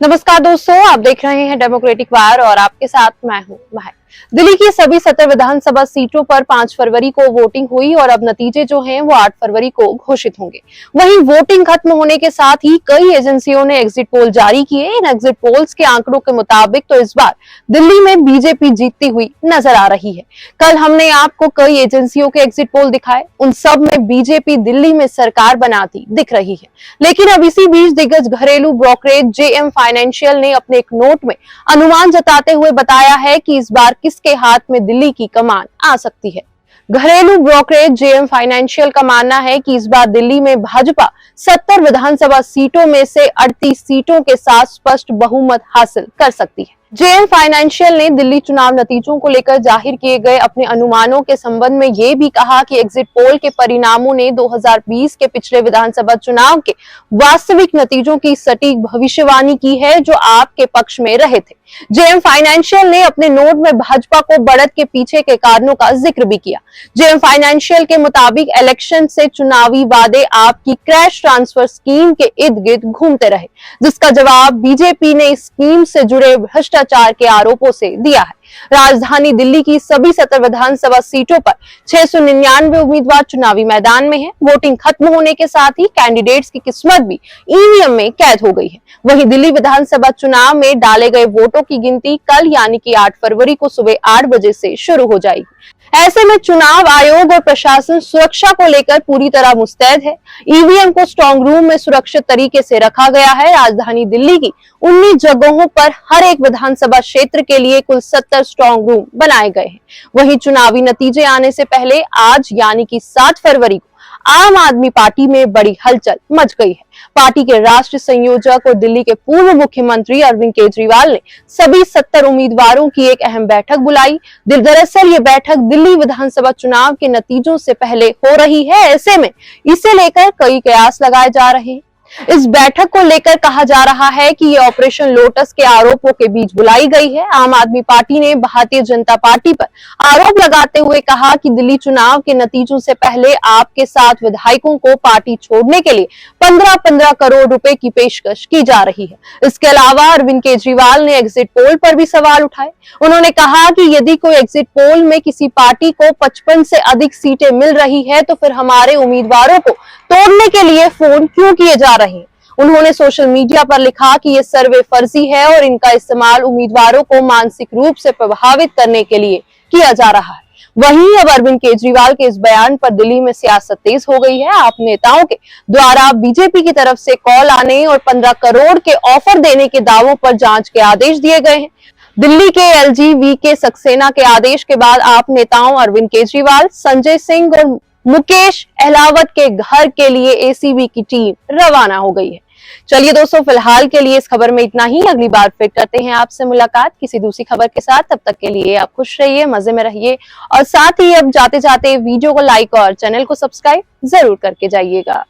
नमस्कार दोस्तों, आप देख रहे हैं डेमोक्रेटिक वार और आपके साथ मैं हूं महक। दिल्ली की सभी 17 विधानसभा सीटों पर 5 फरवरी को वोटिंग हुई और अब नतीजे जो हैं वो 8 फरवरी को घोषित होंगे। वहीं वोटिंग खत्म होने के साथ ही कई एजेंसियों ने एग्जिट पोल जारी किए। इन एग्जिट पोल्स के आंकड़ों के मुताबिक तो इस बार दिल्ली में बीजेपी जीतती हुई नजर आ रही है। कल हमने आपको कई एजेंसियों के एग्जिट पोल दिखाए, उन सब में बीजेपी दिल्ली में सरकार बनाती दिख रही है। लेकिन अब इसी बीच दिग्गज घरेलू ब्रोकरेज जेएम फाइनेंशियल ने अपने एक नोट में अनुमान जताते हुए बताया है कि इस बार किसके हाथ में दिल्ली की कमान आ सकती है। घरेलू ब्रोकरेज जेएम फाइनेंशियल का मानना है कि इस बार दिल्ली में भाजपा 70 विधानसभा सीटों में से 38 सीटों के साथ स्पष्ट बहुमत हासिल कर सकती है। जेएम फाइनेंशियल ने दिल्ली चुनाव नतीजों को लेकर जाहिर किए गए अपने अनुमानों के संबंध में ये भी कहा कि एग्जिट पोल के परिणामों ने 2020 के पिछले विधानसभा चुनाव के वास्तविक नतीजों की सटीक भविष्यवाणी की है जो आपके पक्ष में रहे थे। जेएम फाइनेंशियल ने अपने नोट में भाजपा को बढ़त के पीछे के कारणों का जिक्र भी किया। जेएम फाइनेंशियल के मुताबिक इलेक्शन से चुनावी वादे आपकी क्रैश ट्रांसफर स्कीम के इर्द गिर्द घूमते रहे, जिसका जवाब बीजेपी ने इस स्कीम से जुड़े भ्रष्टाचार के आरोपों से दिया है। राजधानी दिल्ली की सभी 17 विधानसभा सीटों पर 699 उम्मीदवार चुनावी मैदान में हैं। वोटिंग खत्म होने के साथ ही कैंडिडेट्स की किस्मत भी ईवीएम में कैद हो गई है। वहीं दिल्ली विधानसभा चुनाव में डाले गए वोटों की गिनती कल यानी कि 8 फरवरी को सुबह 8 बजे से शुरू हो जाएगी। ऐसे में चुनाव आयोग और प्रशासन सुरक्षा को लेकर पूरी तरह मुस्तैद है। ईवीएम को स्ट्रांग रूम में सुरक्षित तरीके से रखा गया है। राजधानी दिल्ली की 19 जगहों पर हर एक विधानसभा क्षेत्र के लिए कुल 70 स्ट्रांग रूम बनाए गए हैं। वहीं चुनावी नतीजे आने से पहले आज यानी कि 7 फरवरी को आम आदमी पार्टी में बड़ी हलचल मच गई है। पार्टी के राष्ट्रीय संयोजक और दिल्ली के पूर्व मुख्यमंत्री अरविंद केजरीवाल ने सभी 70 उम्मीदवारों की एक अहम बैठक बुलाई। दरअसल ये बैठक दिल्ली विधानसभा चुनाव के नतीजों से पहले हो रही है। ऐसे में इसे लेकर कई कयास लगाए जा रहे हैं। इस बैठक को लेकर कहा जा रहा है कि ये ऑपरेशन लोटस के आरोपों के बीच बुलाई गई है। आम आदमी पार्टी ने भारतीय जनता पार्टी पर आरोप लगाते हुए कहा कि दिल्ली चुनाव के नतीजों से पहले आपके 7 विधायकों को पार्टी छोड़ने के लिए 15-15 करोड़ रुपए की पेशकश की जा रही है। इसके अलावा अरविंद केजरीवाल ने एग्जिट पोल पर भी सवाल उठाए। उन्होंने कहा कि यदि कोई एग्जिट पोल में किसी पार्टी को 55 से अधिक सीटें मिल रही है तो फिर हमारे उम्मीदवारों को तोड़ने के लिए फोन क्यों किए जा रहे हैं। उन्होंने सोशल मीडिया पर लिखा कि ये सर्वे फर्जी है और इनका इस्तेमाल उम्मीदवारों को मानसिक रूप से प्रभावित करने के लिए किया जा रहा है। वहीं अब अरविंद केजरीवाल के इस बयान पर दिल्ली में सियासत तेज हो गई है। आप नेताओं के द्वारा बीजेपी की तरफ से कॉल आने और 15 करोड़ के ऑफर देने के दावों पर जांच के आदेश दिए गए हैं। दिल्ली के एलजी वीके सक्सेना के आदेश के बाद आप नेताओं अरविंद केजरीवाल, संजय सिंह और मुकेश अहलावत के घर के लिए एसीबी की टीम रवाना हो गई है। चलिए दोस्तों, फिलहाल के लिए इस खबर में इतना ही। अगली बार फिर करते हैं आपसे मुलाकात किसी दूसरी खबर के साथ। तब तक के लिए आप खुश रहिए, मजे में रहिए और साथ ही अब जाते जाते वीडियो को लाइक और चैनल को सब्सक्राइब जरूर करके जाइएगा।